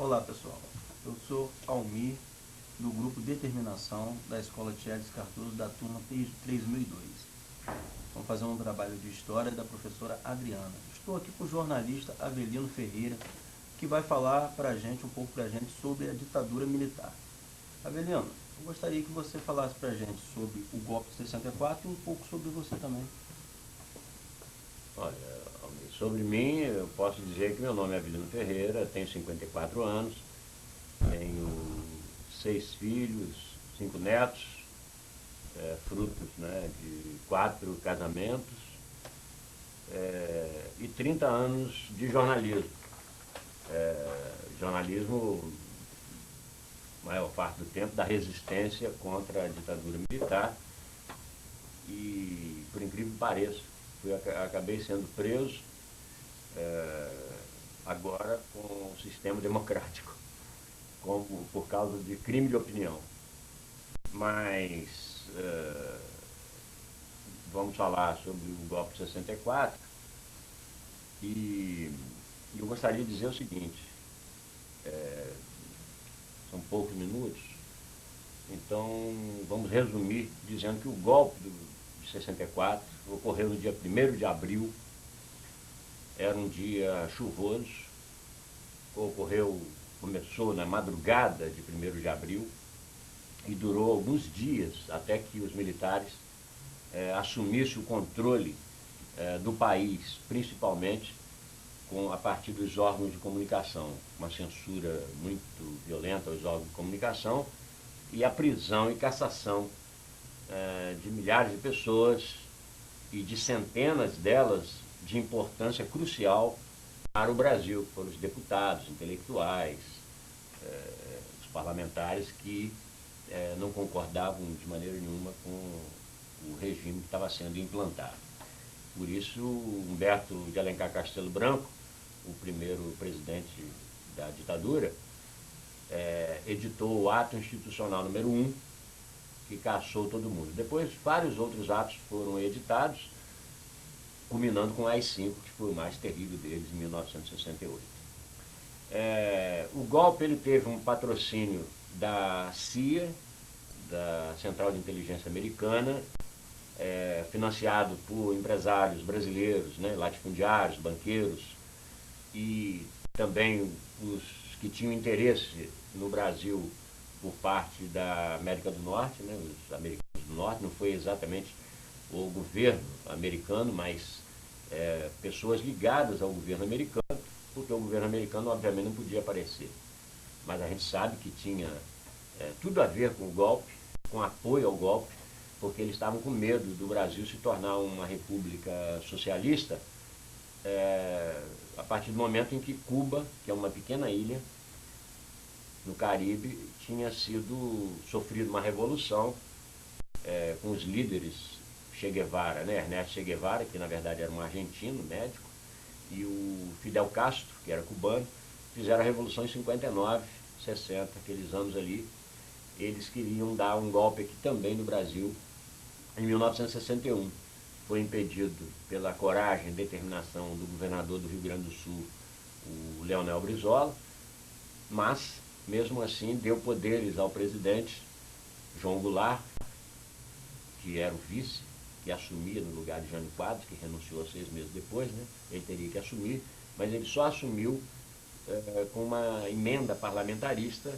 Olá pessoal, eu sou Almir, do grupo Determinação da Escola Tchedes Cardoso, da turma 3002. Vamos fazer um trabalho de história da professora Adriana. Estou aqui com o jornalista Avelino Ferreira, que vai falar um pouco pra gente sobre a ditadura militar. Avelino, eu gostaria que você falasse pra gente sobre o golpe de 64 e um pouco sobre você também. Olha, sobre mim, eu posso dizer que meu nome é Avelino Ferreira, tenho 54 anos, tenho 6 filhos, 5 netos, frutos, né, de 4 casamentos e 30 anos de jornalismo. Jornalismo, maior parte do tempo, da resistência contra a ditadura militar e, por incrível que pareça, acabei sendo preso agora com o sistema democrático, por causa de crime de opinião. Mas vamos falar sobre o golpe de 64 e eu gostaria de dizer o seguinte, são poucos minutos, então vamos resumir dizendo que o golpe de 64 ocorreu no dia 1º de abril, era um dia chuvoso, começou na madrugada de 1º de abril e durou alguns dias até que os militares assumissem o controle do país, principalmente a partir dos órgãos de comunicação, uma censura muito violenta aos órgãos de comunicação e a prisão e cassação de milhares de pessoas e de centenas delas de importância crucial para o Brasil, que foram os deputados, intelectuais, os parlamentares que não concordavam de maneira nenhuma com o regime que estava sendo implantado. Por isso, Humberto de Alencar Castelo Branco, o primeiro presidente da ditadura, editou o ato institucional número 1, que caçou todo mundo. Depois, vários outros atos foram editados, culminando com o AI-5, que foi o mais terrível deles, em 1968. O golpe ele teve um patrocínio da CIA, da Central de Inteligência Americana, financiado por empresários brasileiros, né, latifundiários, banqueiros, e também os que tinham interesse no Brasil por parte da América do Norte, né, os americanos do Norte. Não foi exatamente o governo americano, mas pessoas ligadas ao governo americano, porque o governo americano obviamente não podia aparecer. Mas a gente sabe que tinha tudo a ver com o golpe, com apoio ao golpe, porque eles estavam com medo do Brasil se tornar uma república socialista a partir do momento em que Cuba, que é uma pequena ilha no Caribe, tinha sofrido uma revolução com os líderes Che Guevara, né? Ernesto Che Guevara, que na verdade era um argentino, médico, e o Fidel Castro, que era cubano, fizeram a revolução em 59, 60, aqueles anos ali. Eles queriam dar um golpe aqui também no Brasil, em 1961. Foi impedido pela coragem e determinação do governador do Rio Grande do Sul, o Leonel Brizola, mas, mesmo assim, deu poderes ao presidente João Goulart, que era o vice, que assumia no lugar de Jânio Quadros, que renunciou 6 meses depois, né? Ele teria que assumir, mas ele só assumiu com uma emenda parlamentarista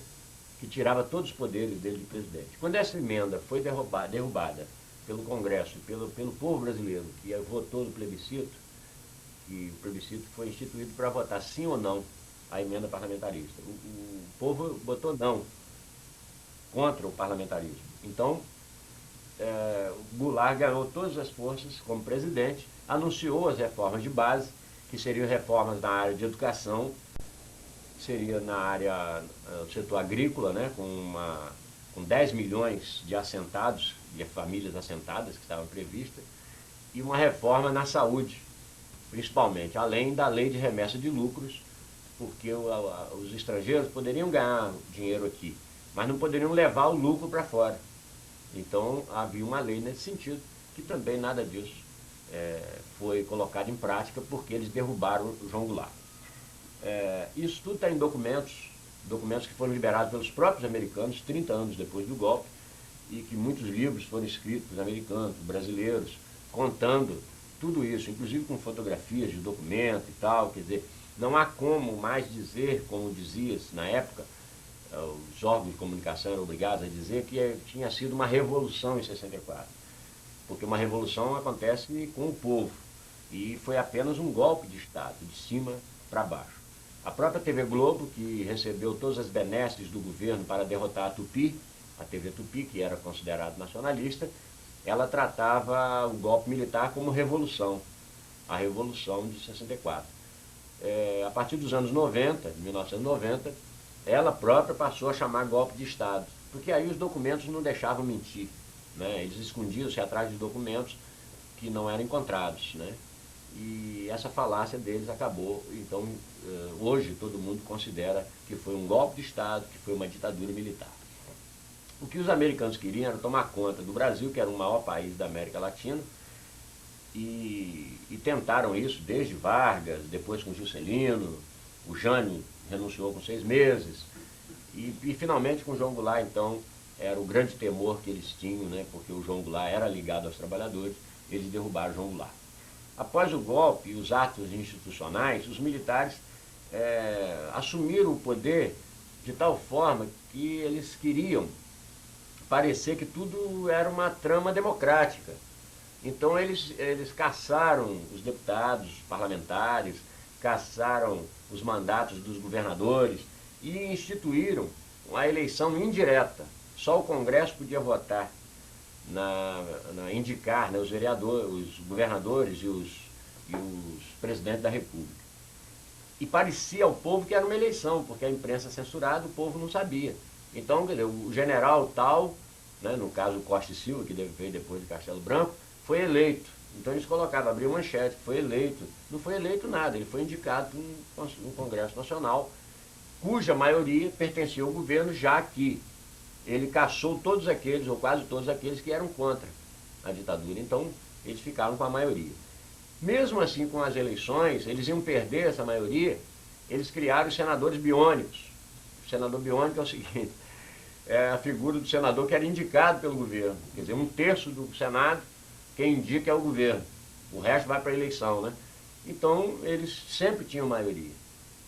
que tirava todos os poderes dele de presidente. Quando essa emenda foi derrubada pelo Congresso, pelo povo brasileiro, que votou no plebiscito, e o plebiscito foi instituído para votar sim ou não a emenda parlamentarista. O povo votou não, contra o parlamentarismo. Então, o Goulart ganhou todas as forças como presidente, anunciou as reformas de base, que seriam reformas na área de educação, seria na área do setor agrícola, né, com 10 milhões de assentados, de famílias assentadas que estavam previstas, e uma reforma na saúde, principalmente, além da lei de remessa de lucros, porque os estrangeiros poderiam ganhar dinheiro aqui, mas não poderiam levar o lucro para fora. Então havia uma lei nesse sentido, que também nada disso foi colocado em prática, porque eles derrubaram o João Goulart. Isso tudo está em documentos documentos que foram liberados pelos próprios americanos 30 anos depois do golpe, e que muitos livros foram escritos por americanos, brasileiros, contando tudo isso, inclusive com fotografias de documento e tal. Quer dizer, não há como mais dizer, como dizia-se na época, os órgãos de comunicação eram obrigados a dizer que tinha sido uma revolução em 64, porque uma revolução acontece com o povo, e foi apenas um golpe de Estado, de cima para baixo. A própria TV Globo, que recebeu todas as benesses do governo para derrotar a Tupi, a TV Tupi, que era considerada nacionalista, ela tratava o golpe militar como revolução, a Revolução de 64. A partir dos anos 90, de 1990, ela própria passou a chamar golpe de Estado, porque aí os documentos não deixavam mentir, né? Eles escondiam-se atrás de documentos que não eram encontrados, né? E essa falácia deles acabou. Então, hoje todo mundo considera que foi um golpe de Estado, que foi uma ditadura militar. O que os americanos queriam era tomar conta do Brasil, que era o maior país da América Latina, e tentaram isso desde Vargas, depois com Juscelino, o Jânio renunciou com 6 meses, e finalmente com João Goulart. Então, era o grande temor que eles tinham, né, porque o João Goulart era ligado aos trabalhadores, eles derrubaram João Goulart. Após o golpe e os atos institucionais, os militares assumiram o poder de tal forma que eles queriam parecer que tudo era uma trama democrática. Então eles caçaram os deputados, os parlamentares, caçaram os mandatos dos governadores e instituíram a eleição indireta. Só o Congresso podia votar, indicar, né, os vereadores, os governadores e os presidentes da República. E parecia ao povo que era uma eleição, porque a imprensa censurada, o povo não sabia. Então, quer dizer, o general tal, né, no caso o Costa e Silva, que veio depois de Castelo Branco, foi eleito. Então eles colocavam, abriam manchete, foi eleito. Não foi eleito nada, ele foi indicado por um Congresso Nacional, cuja maioria pertencia ao governo, já que ele caçou todos aqueles, ou quase todos aqueles, que eram contra a ditadura. Então, eles ficaram com a maioria. Mesmo assim, com as eleições, eles iam perder essa maioria, eles criaram os senadores biônicos. O senador biônico é o seguinte, é a figura do senador que era indicado pelo governo. Quer dizer, 1/3 do Senado, quem indica é o governo. O resto vai para a eleição, né? Então, eles sempre tinham maioria.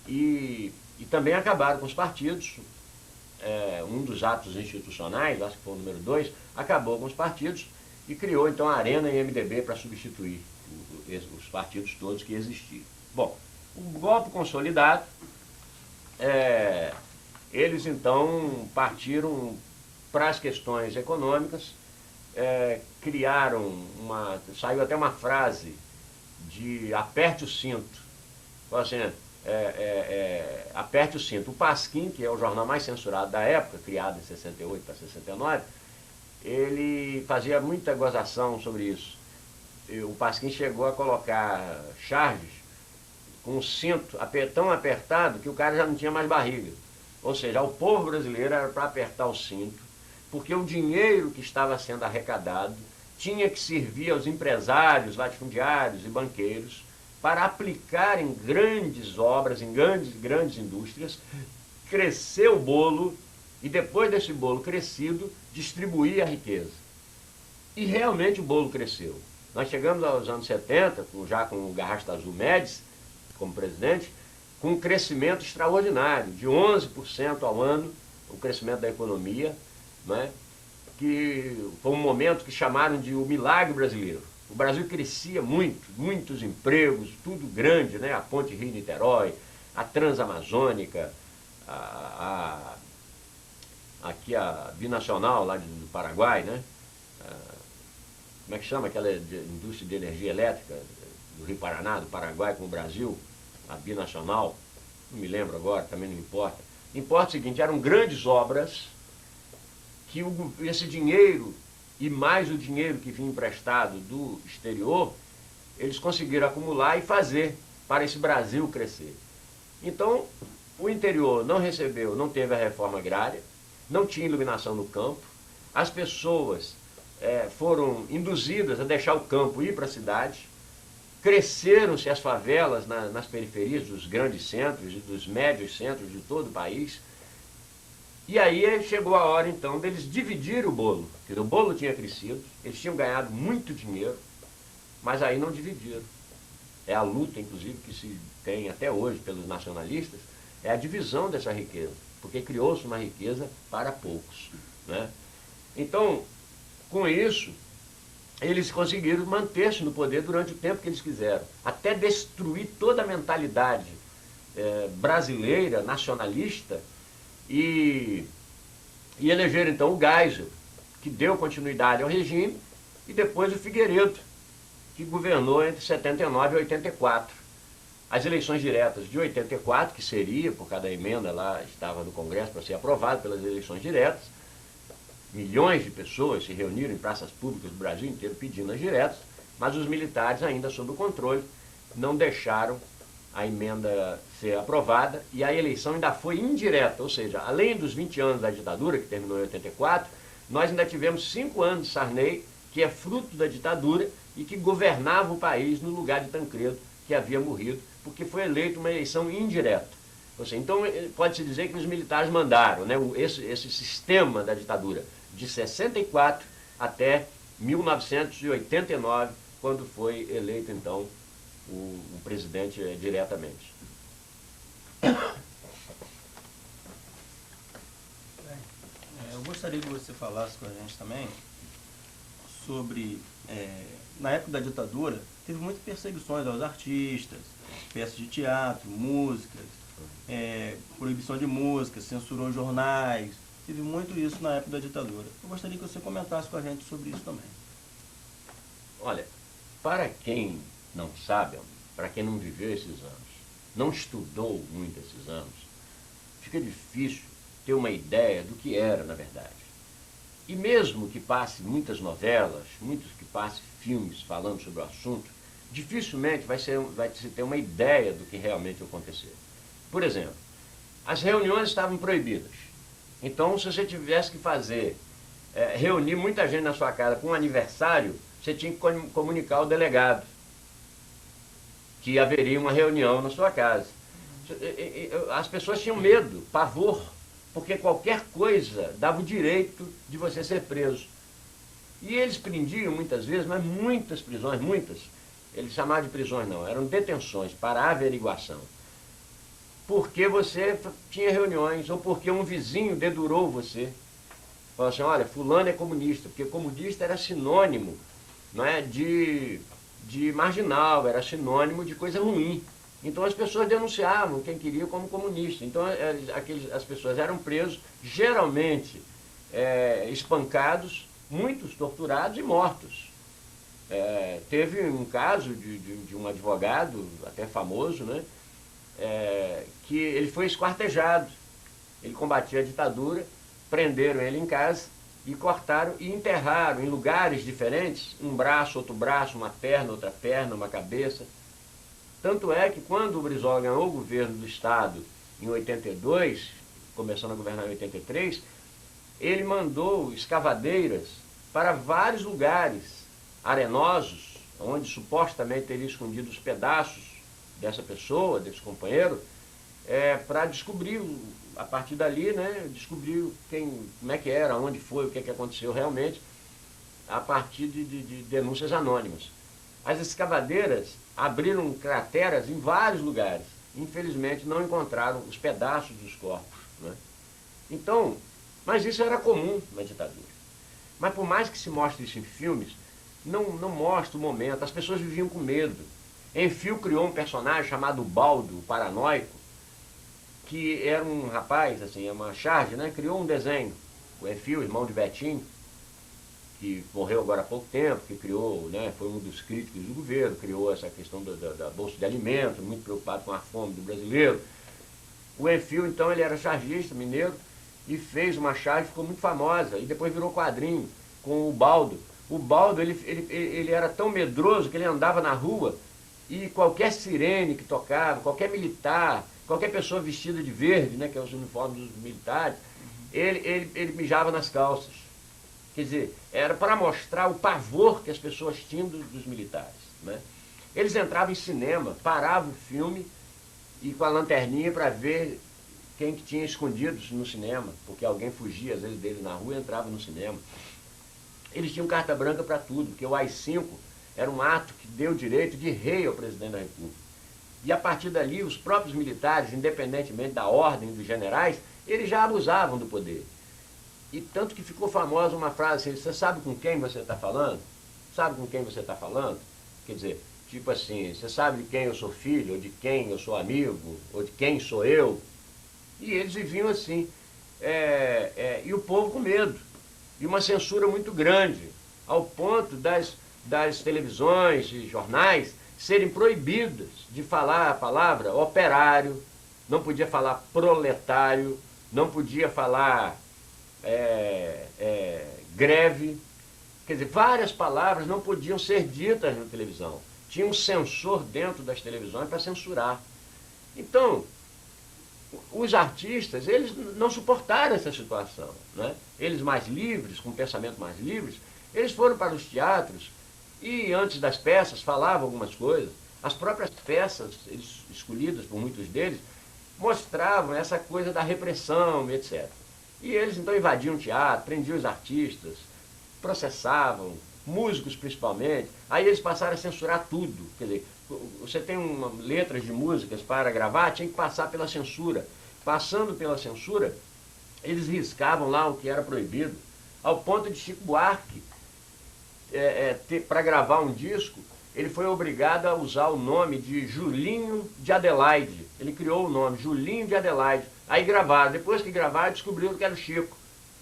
E também acabaram com os partidos. Um dos atos institucionais, acho que foi o número 2, acabou com os partidos e criou então a Arena e MDB para substituir os partidos todos que existiam. Bom, o golpe consolidado, eles então partiram para as questões econômicas, criaram saiu até uma frase de aperte o cinto, assim, aperte o cinto. O Pasquim, que é o jornal mais censurado da época, criado em 68 para 69, ele fazia muita gozação sobre isso. O Pasquim chegou a colocar charges com o cinto tão apertado que o cara já não tinha mais barriga. Ou seja, o povo brasileiro era para apertar o cinto, porque o dinheiro que estava sendo arrecadado tinha que servir aos empresários, latifundiários e banqueiros para aplicar em grandes obras, em grandes indústrias, crescer o bolo e depois desse bolo crescido, distribuir a riqueza. E realmente o bolo cresceu. Nós chegamos aos anos 70, já com o Garrastazu Médici como presidente, com um crescimento extraordinário, de 11% ao ano, o crescimento da economia, né? Que foi um momento que chamaram de o milagre brasileiro. O Brasil crescia muito, muitos empregos, tudo grande, né? A Ponte Rio-Niterói, a Transamazônica, aqui a Binacional lá do Paraguai, né? Como é que chama aquela indústria de energia elétrica do Rio Paraná, do Paraguai com o Brasil, a Binacional, não me lembro agora, também não importa. Importa o seguinte, eram grandes obras que esse dinheiro e mais o dinheiro que vinha emprestado do exterior, eles conseguiram acumular e fazer para esse Brasil crescer. Então, o interior não recebeu, não teve a reforma agrária, não tinha iluminação no campo, as pessoas foram induzidas a deixar o campo e ir para a cidade, cresceram-se as favelas nas periferias dos grandes centros e dos médios centros de todo o país, E aí chegou a hora, então, deles dividir o bolo. Porque o bolo tinha crescido, eles tinham ganhado muito dinheiro, mas aí não dividiram. É a luta, inclusive, que se tem até hoje pelos nacionalistas, é a divisão dessa riqueza, porque criou-se uma riqueza para poucos, né? Então, com isso, eles conseguiram manter-se no poder durante o tempo que eles quiseram, até destruir toda a mentalidade brasileira, nacionalista, e elegeram então o Geisel, que deu continuidade ao regime, e depois o Figueiredo, que governou entre 79 e 84. As eleições diretas de 84, que seria, por cada emenda lá estava no Congresso para ser aprovado pelas eleições diretas, milhões de pessoas se reuniram em praças públicas do Brasil inteiro pedindo as diretas, mas os militares, ainda sob o controle, não deixaram a emenda ser aprovada e a eleição ainda foi indireta, ou seja, além dos 20 anos da ditadura, que terminou em 84, nós ainda tivemos 5 anos de Sarney, que é fruto da ditadura e que governava o país no lugar de Tancredo, que havia morrido, porque foi eleito uma eleição indireta. Ou seja, então pode-se dizer que os militares mandaram, né, esse sistema da ditadura de 64 até 1989, quando foi eleito então o presidente diretamente. Eu gostaria que você falasse com a gente também sobre, na época da ditadura, teve muitas perseguições aos artistas, peças de teatro, músicas, proibição de música, censurou jornais, teve muito isso na época da ditadura. Eu gostaria que você comentasse com a gente sobre isso também. Olha, para quem não sabe, para quem não viveu esses anos, não estudou muito esses anos, fica difícil ter uma ideia do que era, na verdade. E mesmo que passe muitas novelas, que passe filmes falando sobre o assunto, dificilmente vai se ter uma ideia do que realmente aconteceu. Por exemplo, as reuniões estavam proibidas. Então, se você tivesse que reunir muita gente na sua casa para um aniversário, você tinha que comunicar ao delegado que haveria uma reunião na sua casa. As pessoas tinham medo, pavor, porque qualquer coisa dava o direito de você ser preso. E eles prendiam muitas vezes, mas muitas prisões, eles chamavam de prisões não, eram detenções para averiguação. Porque você tinha reuniões, ou porque um vizinho dedurou você. Falou assim, olha, fulano é comunista, porque comunista era sinônimo, não é, de marginal, era sinônimo de coisa ruim. Então as pessoas denunciavam quem queria como comunista. Então as pessoas eram presos, geralmente espancados, muitos torturados e mortos. Teve um caso de um advogado, até famoso, né, que ele foi esquartejado. Ele combatia a ditadura, prenderam ele em casa e cortaram e enterraram em lugares diferentes, um braço, outro braço, uma perna, outra perna, uma cabeça. Tanto é que quando o Brizola ganhou o governo do Estado em 82, começando a governar em 83, ele mandou escavadeiras para vários lugares arenosos, onde supostamente teria escondido os pedaços dessa pessoa, desse companheiro, para descobrir, a partir dali, né, descobrir como é que era, onde foi, o que aconteceu realmente, a partir de denúncias anônimas. As escavadeiras abriram crateras em vários lugares. Infelizmente não encontraram os pedaços dos corpos, né? Então, mas isso era comum na ditadura. Mas por mais que se mostre isso em filmes, não mostra o momento, as pessoas viviam com medo. Enfio criou um personagem chamado Baldo, o paranoico, que era um rapaz, assim, uma charge, né? Criou um desenho. O Enfio, irmão de Betinho, que morreu agora há pouco tempo, que criou, né, foi um dos críticos do governo, criou essa questão da bolsa de alimentos, muito preocupado com a fome do brasileiro. O Enfio, então, ele era chargista, mineiro, e fez uma charge, ficou muito famosa, e depois virou quadrinho com o Baldo. O Baldo, ele era tão medroso que ele andava na rua e qualquer sirene que tocava, qualquer militar, qualquer pessoa vestida de verde, né, que é os uniformes dos militares, ele mijava nas calças. Quer dizer, era para mostrar o pavor que as pessoas tinham dos militares, né? Eles entravam em cinema, paravam o filme e com a lanterninha para ver quem que tinha escondidos no cinema, porque alguém fugia às vezes dele na rua e entrava no cinema. Eles tinham carta branca para tudo, porque o AI-5 era um ato que deu direito de rei ao presidente da República. E a partir dali, os próprios militares, independentemente da ordem dos generais, eles já abusavam do poder. E tanto que ficou famosa uma frase assim: você sabe com quem você está falando? Sabe com quem você está falando? Quer dizer, tipo assim, você sabe de quem eu sou filho, ou de quem eu sou amigo, ou de quem sou eu? E eles viviam assim. E o povo com medo. E uma censura muito grande, ao ponto das televisões e jornais serem proibidas de falar a palavra operário, não podia falar proletário, não podia falar greve. Quer dizer, várias palavras não podiam ser ditas na televisão. Tinha um censor dentro das televisões para censurar. Então, os artistas, eles não suportaram essa situação, né? Eles mais livres, com um pensamento mais livres, eles foram para os teatros e antes das peças falavam algumas coisas. As próprias peças, escolhidas por muitos deles, mostravam essa coisa da repressão, etc. E eles então invadiam o teatro, prendiam os artistas, processavam, músicos principalmente. Aí eles passaram a censurar tudo. Quer dizer, você tem letras de músicas para gravar, tinha que passar pela censura. Passando pela censura, eles riscavam lá o que era proibido, ao ponto de Chico Buarque, para gravar um disco, ele foi obrigado a usar o nome de Julinho de Adelaide. Ele criou o nome, Julinho de Adelaide. Aí gravaram. Depois que gravaram, descobriram que era o Chico.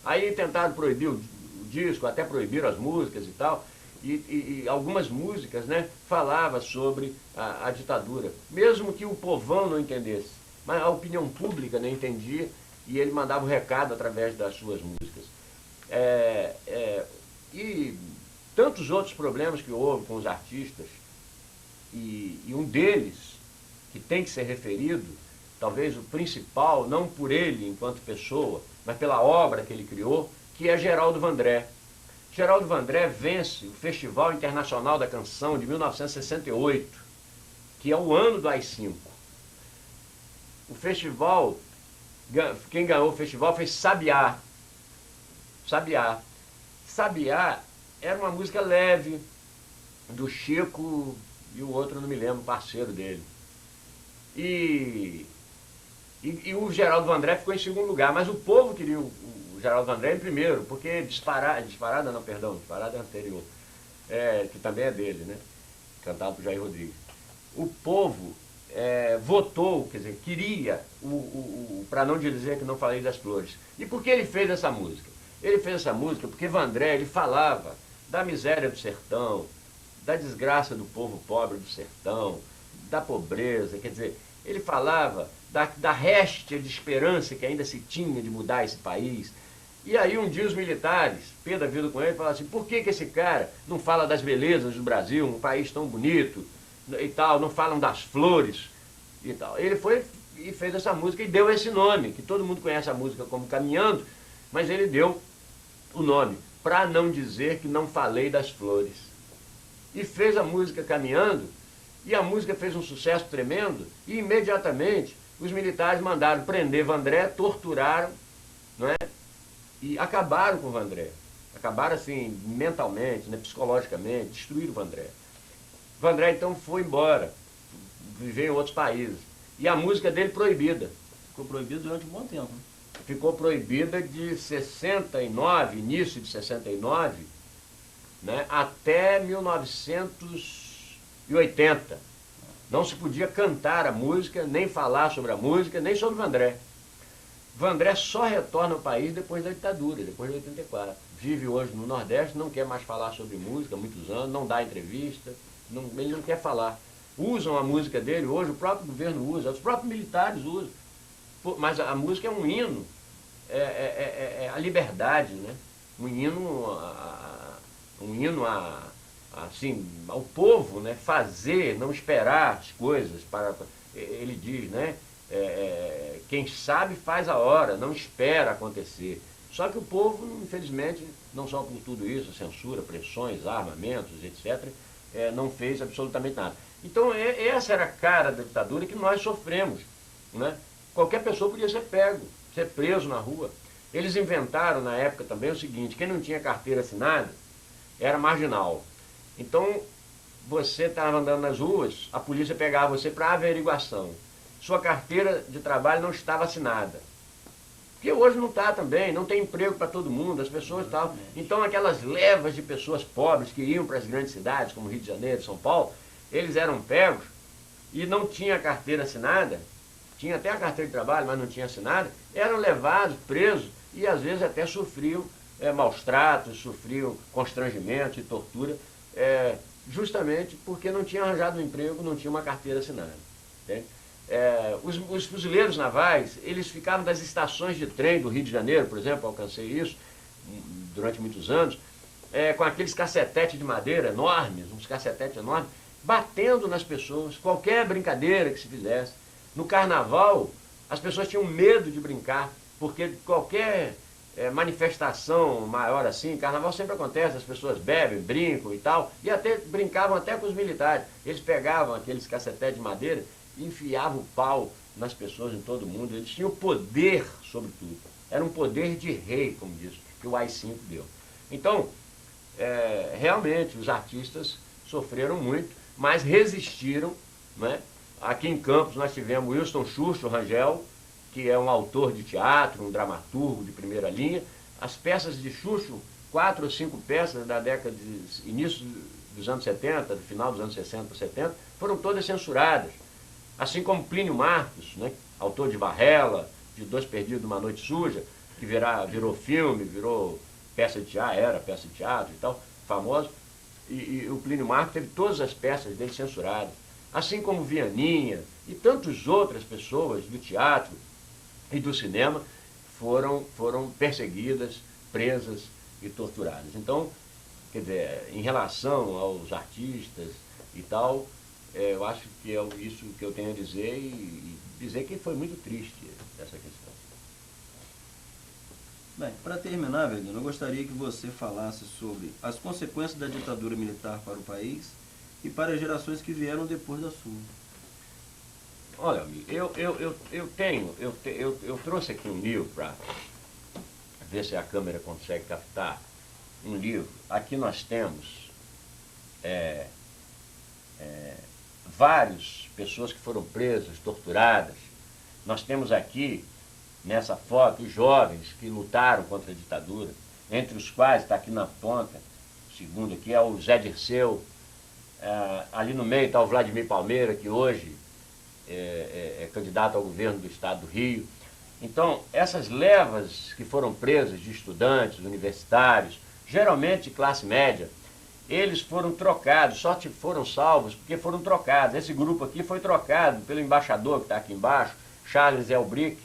Aí tentaram proibir o disco, até proibiram as músicas e tal. E algumas músicas, né, falavam sobre a ditadura. Mesmo que o povão não entendesse. Mas a opinião pública não entendia e ele mandava o recado através das suas músicas. E tantos outros problemas que houve com os artistas, e um deles, que tem que ser referido, talvez o principal, não por ele enquanto pessoa, mas pela obra que ele criou, que é Geraldo Vandré. Geraldo Vandré vence o Festival Internacional da Canção de 1968, que é o ano do AI-5. O festival, quem ganhou o festival foi Sabiá. Sabiá. Sabiá era uma música leve, do Chico e o outro, não me lembro, parceiro dele. E o Geraldo Vandré ficou em segundo lugar, mas o povo queria o Geraldo Vandré em primeiro, porque disparada é anterior, que também é dele, né? Cantado por Jair Rodrigues. O povo votou, quer dizer, queria, para não dizer que não falei das flores. E por que ele fez essa música? Ele fez essa música porque Vandré, ele falava da miséria do sertão, da desgraça do povo pobre do sertão, da pobreza, quer dizer, ele falava da réstia de esperança que ainda se tinha de mudar esse país. E aí um dia os militares, pé da vida com ele, falaram assim: por que esse cara não fala das belezas do Brasil, um país tão bonito e tal, não falam das flores e tal. Ele foi e fez essa música e deu esse nome, que todo mundo conhece a música como Caminhando, mas ele deu o nome, para não dizer que não falei das flores. E fez a música Caminhando, e a música fez um sucesso tremendo, e imediatamente os militares mandaram prender Vandré, torturaram, não é? E acabaram com o Vandré. Acabaram assim, mentalmente, né, psicologicamente, destruíram o Vandré. Vandré então foi embora, viveu em outros países. E a música dele proibida. Ficou proibido durante um bom tempo. Ficou proibida de 69, início de 69, né, até 1980. Não se podia cantar a música, nem falar sobre a música, nem sobre Vandré. Vandré só retorna ao país depois da ditadura, depois de 84. Vive hoje no Nordeste, não quer mais falar sobre música há muitos anos, não dá entrevista, ele não quer falar. Usam a música dele hoje, o próprio governo usa, os próprios militares usam. Mas a música é um hino, a liberdade, né? Um hino assim, ao povo, né? Fazer, não esperar as coisas. Ele diz, né? Quem sabe faz a hora, não espera acontecer. Só que o povo, infelizmente, não só por tudo isso, censura, pressões, armamentos, etc., não fez absolutamente nada. Então, essa era a cara da ditadura que nós sofremos, né? Qualquer pessoa podia ser pego, ser preso na rua. Eles inventaram na época também o seguinte: quem não tinha carteira assinada era marginal. Então, você estava andando nas ruas, a polícia pegava você para averiguação. Sua carteira de trabalho não estava assinada. Porque hoje não está também, não tem emprego para todo mundo, as pessoas estavam... Então, aquelas levas de pessoas pobres que iam para as grandes cidades, como Rio de Janeiro, São Paulo, eles eram pegos e não tinha carteira assinada, tinha até a carteira de trabalho, mas não tinha assinada, eram levados, presos, e às vezes até sofriam maus tratos, sofriam constrangimentos e tortura, justamente porque não tinha arranjado um emprego, não tinha uma carteira assinada. Entende? Os fuzileiros navais, eles ficavam das estações de trem do Rio de Janeiro, por exemplo, alcancei isso durante muitos anos, com aqueles cacetetes de madeira enormes, uns cacetetes enormes, batendo nas pessoas, qualquer brincadeira que se fizesse. No carnaval, as pessoas tinham medo de brincar, porque qualquer manifestação maior assim, carnaval sempre acontece, as pessoas bebem, brincam e tal, e até brincavam até com os militares. Eles pegavam aqueles cacetetes de madeira, enfiava o pau nas pessoas, em todo mundo. Eles tinham poder sobre tudo. Era um poder de rei, como diz, que o AI-5 deu. Então, realmente, os artistas sofreram muito, mas resistiram, né? Aqui em Campos nós tivemos Wilson Churchill Rangel, que é um autor de teatro, um dramaturgo de primeira linha. As peças de Churchill, 4 ou 5 peças da década de início dos anos 70, do final dos anos 60 70, foram todas censuradas. Assim como Plínio Marcos, né, autor de Varrela, de Dois Perdidos, Uma Noite Suja, que virou filme, virou peça de teatro, era peça de teatro e tal, famoso. E o Plínio Marcos teve todas as peças dele censuradas. Assim como Vianinha e tantas outras pessoas do teatro e do cinema foram perseguidas, presas e torturadas. Então, quer dizer, em relação aos artistas e tal, eu acho que é isso que eu tenho a dizer, e dizer que foi muito triste essa questão. Bem, para terminar, Verdun, eu gostaria que você falasse sobre as consequências da ditadura militar para o país e para as gerações que vieram depois da sua. Olha, amigo, eu trouxe aqui um livro para ver se a câmera consegue captar. Um livro. Aqui nós temos várias pessoas que foram presas, torturadas. Nós temos aqui, nessa foto, os jovens que lutaram contra a ditadura, entre os quais, está aqui na ponta, o segundo aqui, é o Zé Dirceu. Ali no meio está o Vladimir Palmeira, que hoje é candidato ao governo do estado do Rio. Então, essas levas que foram presas de estudantes, universitários, geralmente de classe média, eles foram trocados, só foram salvos porque foram trocados. Esse grupo aqui foi trocado pelo embaixador que está aqui embaixo, Charles Elbrick.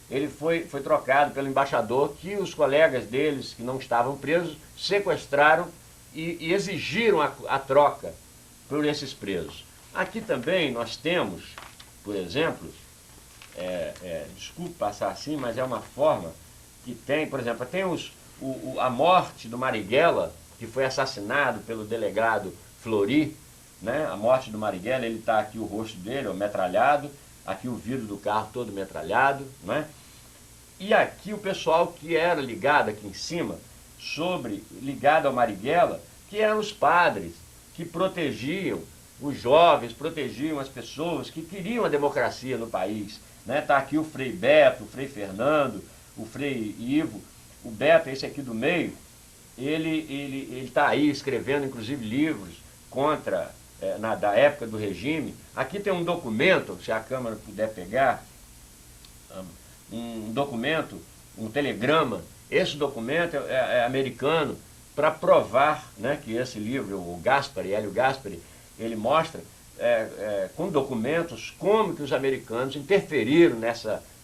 Ele foi trocado pelo embaixador, que os colegas deles que não estavam presos sequestraram e exigiram a troca por esses presos. Aqui também nós temos, por exemplo, desculpe passar assim, mas é uma forma que tem, por exemplo, tem a morte do Marighella, que foi assassinado pelo delegado Flori, né? A morte do Marighella, ele está aqui o rosto dele, metralhado, aqui o vidro do carro todo metralhado, né? E aqui o pessoal que era ligado aqui em cima, ligado ao Marighella, que eram os padres, que protegiam os jovens, protegiam as pessoas que queriam a democracia no país. Está aqui o Frei Beto, o Frei Fernando, o Frei Ivo. O Beto, esse aqui do meio, ele está aí escrevendo inclusive livros contra, da época do regime. Aqui tem um documento, se a câmera puder pegar, um documento, um telegrama. Esse documento é americano, para provar, né, que esse livro, o Gaspari, Hélio Gaspari, ele mostra com documentos como que os americanos interferiram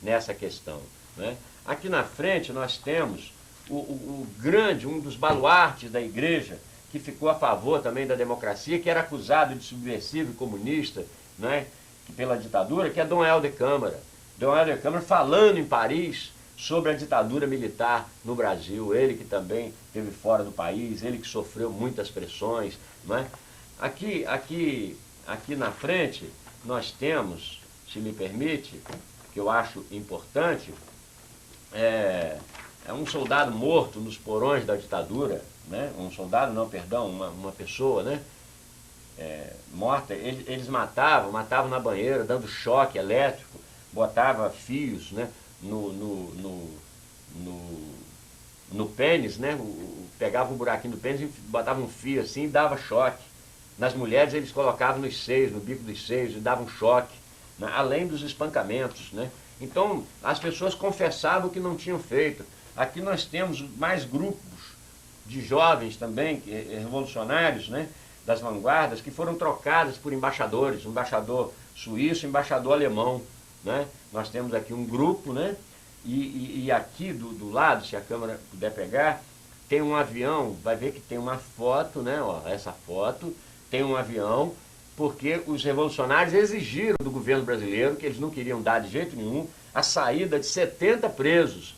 nessa questão, né? Aqui na frente nós temos um dos baluartes da igreja, que ficou a favor também da democracia, que era acusado de subversivo e comunista, né, pela ditadura, que é Dom Helder Câmara. Dom Helder Câmara falando em Paris sobre a ditadura militar no Brasil, ele que também esteve fora do país, ele que sofreu muitas pressões, né? Aqui na frente nós temos, se me permite, que eu acho importante, é um soldado morto nos porões da ditadura, né? Um soldado, não, perdão, uma pessoa, né? Morta, eles matavam na banheira, dando choque elétrico, botava fios, né, no pênis, né, pegava o buraquinho do pênis e botava um fio assim e dava choque. Nas mulheres eles colocavam nos seios, no bico dos seios e davam choque, né, além dos espancamentos, né. Então as pessoas confessavam que não tinham feito. Aqui nós temos mais grupos de jovens também, revolucionários, né, das vanguardas, que foram trocadas por embaixadores, um embaixador suíço, um embaixador alemão, né? Nós temos aqui um grupo, né? E aqui do lado, se a câmera puder pegar, tem um avião, vai ver que tem uma foto, né? Ó, essa foto, tem um avião, porque os revolucionários exigiram do governo brasileiro, que eles não queriam dar de jeito nenhum, a saída de 70 presos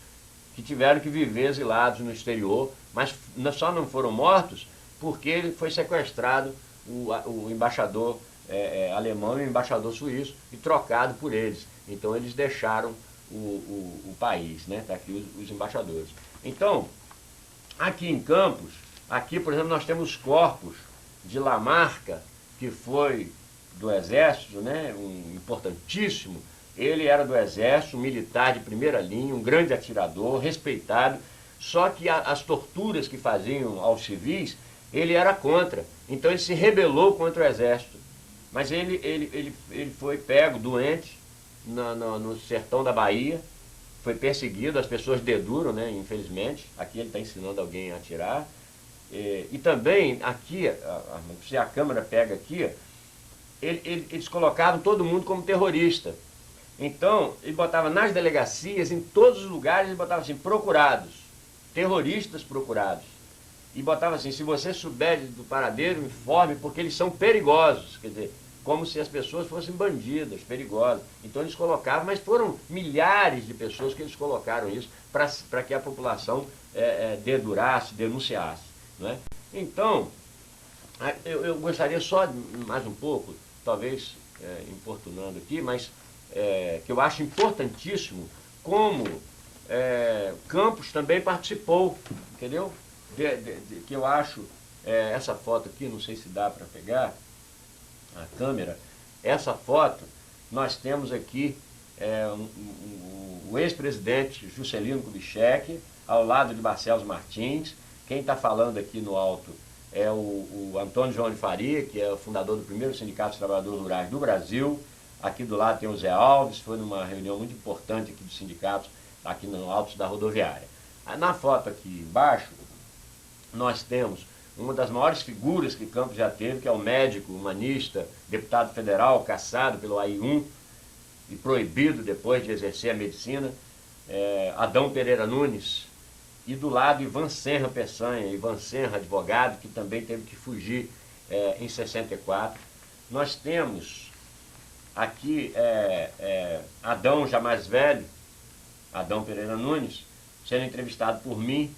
que tiveram que viver exilados no exterior, mas só não foram mortos porque ele foi sequestrado, o embaixador alemão e o embaixador suíço, e trocado por eles. Então eles deixaram o país, né? Tá aqui os embaixadores. Então, aqui em Campos, aqui, por exemplo, nós temos os corpos de Lamarca, que foi do Exército, né? Importantíssimo. Ele era do Exército, um militar de primeira linha, um grande atirador, respeitado, só que as torturas que faziam aos civis, ele era contra. Então ele se rebelou contra o Exército. Mas ele foi pego, doente, no sertão da Bahia, foi perseguido, as pessoas deduram, né, infelizmente. Aqui ele está ensinando alguém a atirar. E também, aqui, se a câmera pega aqui, eles colocavam todo mundo como terrorista. Então, ele botava nas delegacias, em todos os lugares, ele botava assim, procurados, terroristas procurados. E botava assim, se você souber do paradeiro, informe, porque eles são perigosos. Quer dizer, como se as pessoas fossem bandidas, perigosas. Então eles colocavam, mas foram milhares de pessoas que eles colocaram isso para que a população dedurasse, denunciasse. Não é? Então, eu gostaria só mais um pouco, talvez importunando aqui, mas que eu acho importantíssimo como Campos também participou, entendeu? Que eu acho, essa foto aqui, não sei se dá para pegar a câmera, essa foto, nós temos aqui o ex-presidente Juscelino Kubitschek, ao lado de Barcelos Martins. Quem está falando aqui no alto é o Antônio João de Faria, que é o fundador do primeiro Sindicato dos Trabalhadores Rurais do Brasil. Aqui do lado tem o Zé Alves, foi numa reunião muito importante aqui dos sindicatos, aqui no alto da rodoviária. Na foto aqui embaixo, nós temos uma das maiores figuras que Campos já teve, que é o médico, humanista, deputado federal, cassado pelo AI-1 e proibido depois de exercer a medicina, Adão Pereira Nunes. E do lado Ivan Serra Peçanha, Ivan Serra, advogado, que também teve que fugir em 64. Nós temos aqui Adão já mais velho, Adão Pereira Nunes, sendo entrevistado por mim,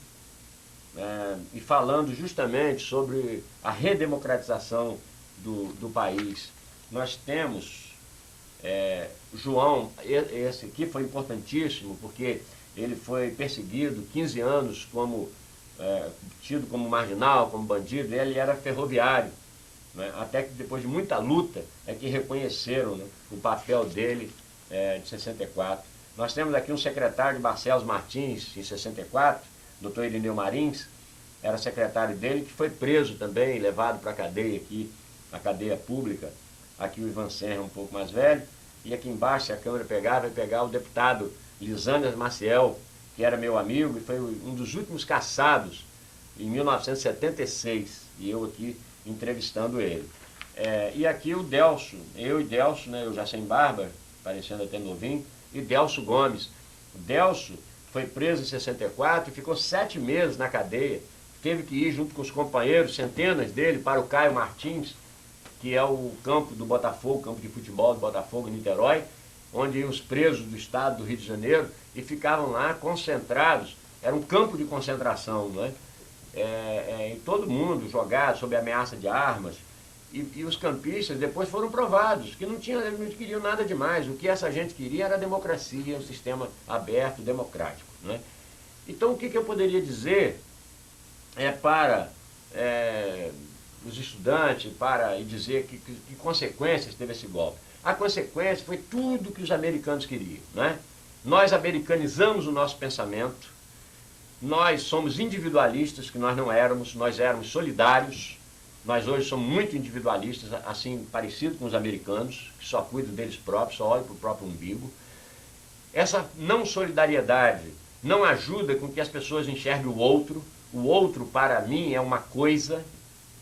e falando justamente sobre a redemocratização do país. Nós temos João, esse aqui foi importantíssimo, porque ele foi perseguido 15 anos, tido como marginal, como bandido. Ele era ferroviário, né? Até que depois de muita luta é que reconheceram, né, o papel dele de 64. Nós temos aqui um secretário de Barcelos Martins, em 64, Dr. Irineu Marins, era secretário dele, que foi preso também, levado para a cadeia aqui, a cadeia pública. Aqui o Ivan Serra, um pouco mais velho. E aqui embaixo, se a câmera pegar, vai pegar o deputado Lisânias Maciel, que era meu amigo e foi um dos últimos caçados em 1976, e eu aqui entrevistando ele. E aqui o Delso, eu e Delso, né, eu já sem barba, parecendo até novinho, e Delso Gomes. O Delso foi preso em 64 e ficou 7 meses na cadeia. Teve que ir junto com os companheiros, centenas dele, para o Caio Martins, que é o campo do Botafogo, campo de futebol do Botafogo em Niterói, onde iam os presos do estado do Rio de Janeiro e ficavam lá concentrados. Era um campo de concentração, não é? E todo mundo jogado sob ameaça de armas. E os campistas depois foram provados, que não queriam nada demais. O que essa gente queria era a democracia, um sistema aberto, democrático. Né? Então, o que eu poderia dizer para os estudantes, e dizer que consequências teve esse golpe? A consequência foi tudo que os americanos queriam. Né? Nós americanizamos o nosso pensamento, nós somos individualistas, que nós não éramos, nós éramos solidários. Nós hoje somos muito individualistas, assim, parecido com os americanos, que só cuidam deles próprios, só olham para o próprio umbigo. Essa não solidariedade não ajuda com que as pessoas enxerguem o outro. O outro, para mim, é uma coisa.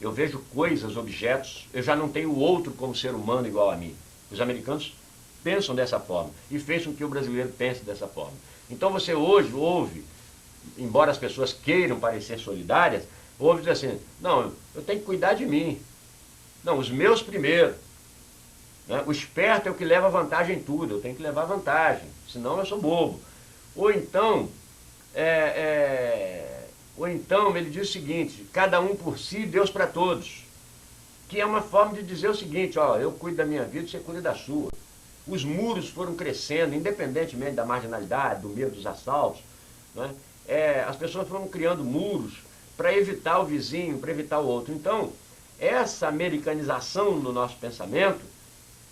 Eu vejo coisas, objetos. Eu já não tenho o outro como ser humano igual a mim. Os americanos pensam dessa forma e fez com que o brasileiro pense dessa forma. Então você hoje ouve, embora as pessoas queiram parecer solidárias, ouve dizer assim, não, eu tenho que cuidar de mim. Não, os meus primeiro. Né? O esperto é o que leva vantagem em tudo, eu tenho que levar vantagem, senão eu sou bobo. Ou então ele diz o seguinte, cada um por si, Deus para todos. Que é uma forma de dizer o seguinte, ó, eu cuido da minha vida, você cuida da sua. Os muros foram crescendo, independentemente da marginalidade, do medo dos assaltos. Né? As pessoas foram criando muros para evitar o vizinho, para evitar o outro. Então, essa americanização do nosso pensamento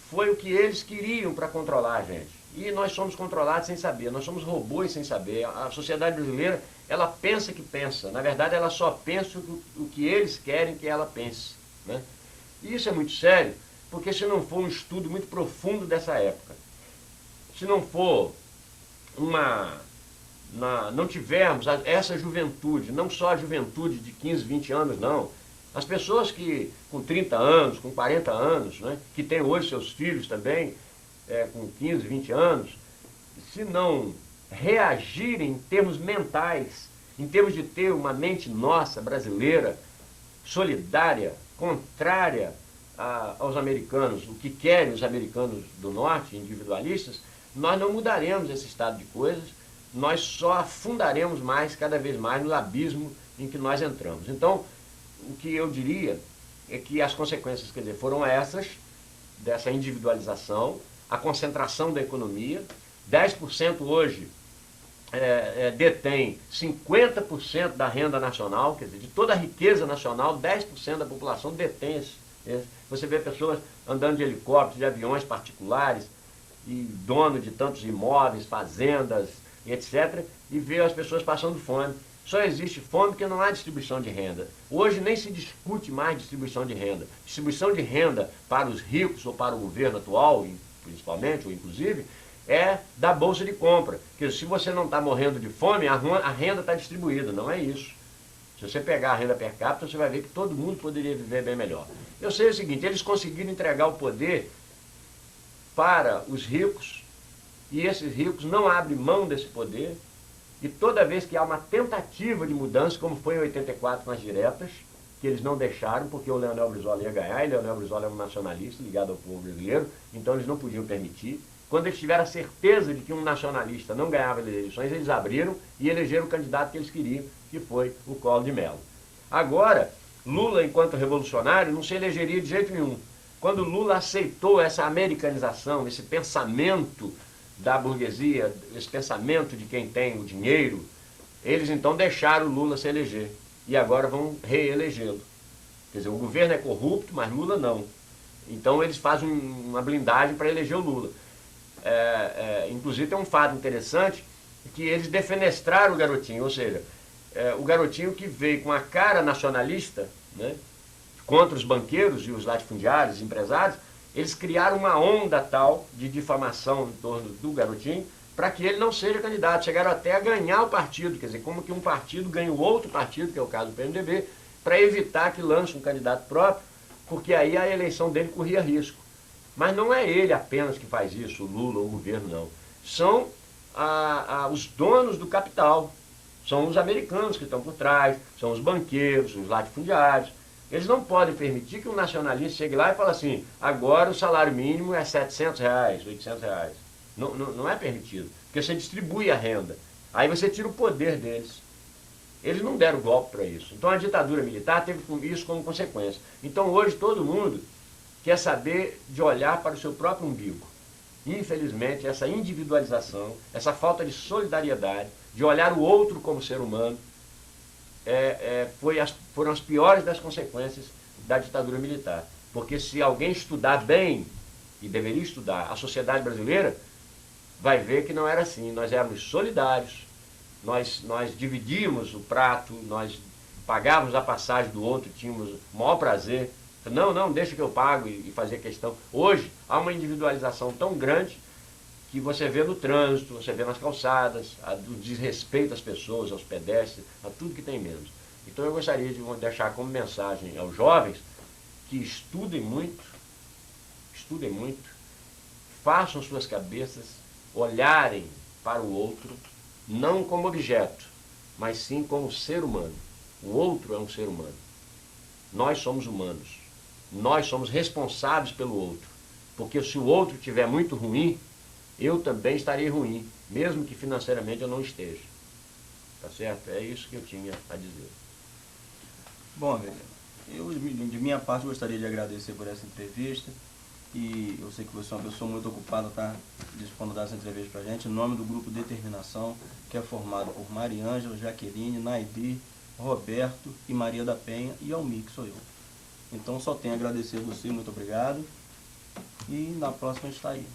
foi o que eles queriam para controlar a gente. E nós somos controlados sem saber, nós somos robôs sem saber. A sociedade brasileira, ela pensa que pensa. Na verdade, ela só pensa o que eles querem que ela pense. Né? E isso é muito sério, porque se não for um estudo muito profundo dessa época, se não for não tivermos essa juventude, não só a juventude de 15, 20 anos, não. As pessoas que com 30 anos, com 40 anos, né, que têm hoje seus filhos também, com 15, 20 anos, se não reagirem em termos mentais, em termos de ter uma mente nossa, brasileira, solidária, contrária aos americanos, o que querem os americanos do norte, individualistas, nós não mudaremos esse estado de coisas, nós só afundaremos cada vez mais no abismo em que nós entramos. Então, o que eu diria é que as consequências, quer dizer, foram essas, dessa individualização, a concentração da economia. 10% hoje detém 50% da renda nacional, quer dizer, de toda a riqueza nacional, 10% da população detém Você vê pessoas andando de helicópteros, de aviões particulares, e dono de tantos imóveis, fazendas, etc., e vê as pessoas passando fome. Só existe fome porque não há distribuição de renda. Hoje nem se discute mais distribuição de renda. Distribuição de renda para os ricos ou para o governo atual, principalmente, ou inclusive, é da bolsa de compra. Porque se você não está morrendo de fome, a renda está distribuída. Não é isso. Se você pegar a renda per capita, você vai ver que todo mundo poderia viver bem melhor. Eu sei o seguinte, eles conseguiram entregar o poder para os ricos, e esses ricos não abrem mão desse poder, e toda vez que há uma tentativa de mudança, como foi em 84 nas diretas, que eles não deixaram, porque o Leonel Brizola ia ganhar, e o Leonel Brizola é um nacionalista ligado ao povo brasileiro, então eles não podiam permitir. Quando eles tiveram a certeza de que um nacionalista não ganhava as eleições, eles abriram e elegeram o candidato que eles queriam, que foi o Collor de Mello. Agora, Lula, enquanto revolucionário, não se elegeria de jeito nenhum. Quando Lula aceitou essa americanização, esse pensamento da burguesia, esse pensamento de quem tem o dinheiro, eles então deixaram Lula se eleger. E agora vão reelegê-lo. Quer dizer, o governo é corrupto, mas Lula não. Então eles fazem uma blindagem para eleger o Lula. Inclusive tem um fato interessante, que eles defenestraram o garotinho, ou seja, o garotinho que veio com a cara nacionalista, né, contra os banqueiros e os latifundiários, empresários, eles criaram uma onda tal de difamação em torno do garotinho, para que ele não seja candidato. Chegaram até a ganhar o partido, quer dizer, como que um partido ganha o outro partido, que é o caso do PMDB, para evitar que lance um candidato próprio, porque aí a eleição dele corria risco. Mas não é ele apenas que faz isso, o Lula ou o governo, não. São os donos do capital, são os americanos que estão por trás, são os banqueiros, os latifundiários. Eles não podem permitir que um nacionalista chegue lá e fale assim, agora o salário mínimo é R$700, R$800. Não é permitido, porque você distribui a renda. Aí você tira o poder deles. Eles não deram golpe para isso. Então a ditadura militar teve isso como consequência. Então hoje todo mundo quer saber de olhar para o seu próprio umbigo. Infelizmente, essa individualização, essa falta de solidariedade, de olhar o outro como ser humano, foram as piores das consequências da ditadura militar. Porque se alguém estudar bem, e deveria estudar, a sociedade brasileira, vai ver que não era assim. Nós éramos solidários, nós dividíamos o prato, nós pagávamos a passagem do outro, tínhamos o maior prazer. Não, deixa que eu pago e fazer questão. Hoje, há uma individualização tão grande que você vê no trânsito, você vê nas calçadas, do desrespeito às pessoas, aos pedestres, a tudo que tem menos. Então eu gostaria de deixar como mensagem aos jovens que estudem muito, façam suas cabeças, olharem para o outro, não como objeto, mas sim como ser humano. O outro é um ser humano. Nós somos humanos. Nós somos responsáveis pelo outro. Porque se o outro estiver muito ruim, eu também estarei ruim, mesmo que financeiramente eu não esteja. Tá certo? É isso que eu tinha a dizer. Bom, Avelino, eu de minha parte gostaria de agradecer por essa entrevista. E eu sei que você é uma pessoa muito ocupada, tá dispondo dessa entrevista pra gente, em nome do Grupo Determinação, que é formado por Mariângela, Jaqueline, Naidi, Roberto e Maria da Penha e Almir, que sou eu. Então só tenho a agradecer a você, muito obrigado. E na próxima a gente está aí.